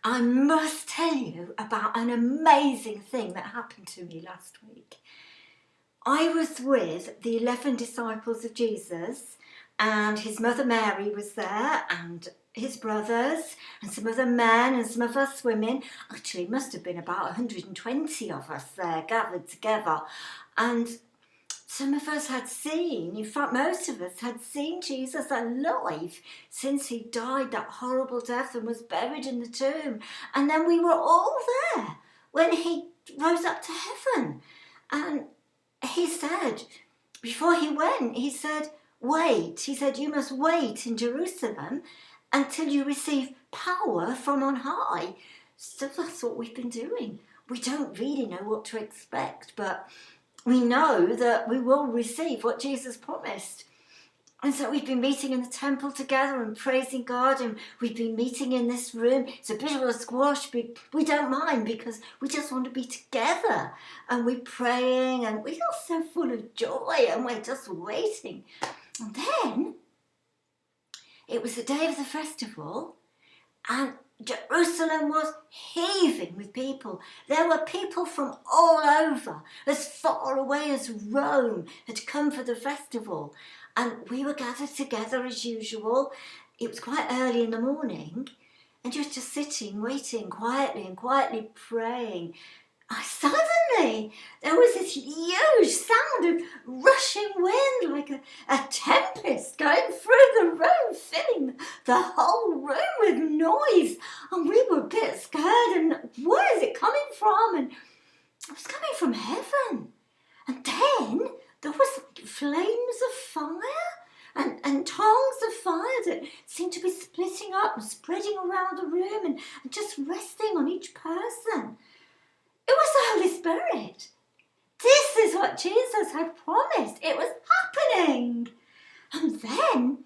I must tell you about an amazing thing that happened to me last week. I was with the 11 disciples of Jesus, and his mother Mary was there, and his brothers, and some other men, and some of us women. Actually, it must have been about 120 of us there gathered together. And some of us had seen, in fact, most of us had seen Jesus alive since he died that horrible death and was buried in the tomb. And then we were all there when he rose up to heaven. And he said, before he went, he said, wait. He said, you must wait in Jerusalem until you receive power from on high. So that's what we've been doing. We don't really know what to expect, but we know that we will receive what Jesus promised. And so we've been meeting in the temple together and praising God, and we've been meeting in this room. It's a bit of a squash, but we don't mind because we just want to be together. And we're praying and we're all so full of joy and we're just waiting. And then it was the day of the festival, and Jerusalem was heaving with people. There were people from all over, as far away as Rome, had come for the festival. And we were gathered together as usual. It was quite early in the morning, and you were just sitting, waiting quietly and quietly praying. Suddenly, there was this huge sound of rushing wind, like a tempest going through the room, filling the whole room with noise. And we were a bit scared, and where is it coming from? And it was coming from heaven. And then there was flames of fire and tongues of fire that seemed to be splitting up and spreading around the room and just resting on each person. It was the Holy Spirit. This is what Jesus had promised. It was happening. And then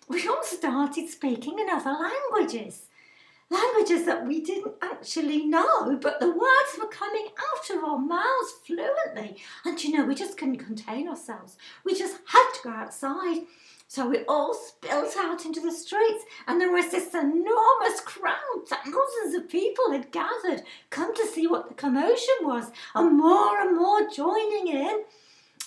we all started speaking in other languages. Languages that we didn't actually know, but the words were coming out of our mouths fluently. And we just couldn't contain ourselves. We just had to go outside. So we all spilled out into the streets, and there was this enormous crowd. Thousands of people had gathered, come to see what the commotion was, and more joining in.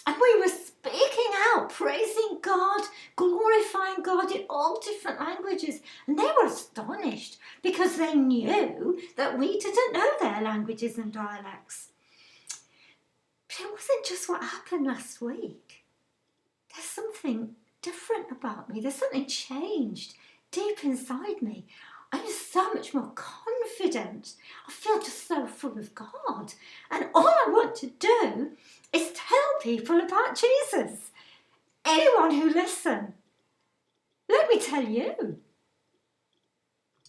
And we were speaking out, praising God, glorifying God in all different languages. And they were astonished because they knew that we didn't know their languages and dialects. But it wasn't just what happened last week. There's something different about me. There's something changed deep inside me. I'm so much more confident. I feel just so full of God. And all I want to do is tell people about Jesus. Anyone who listen. Let me tell you,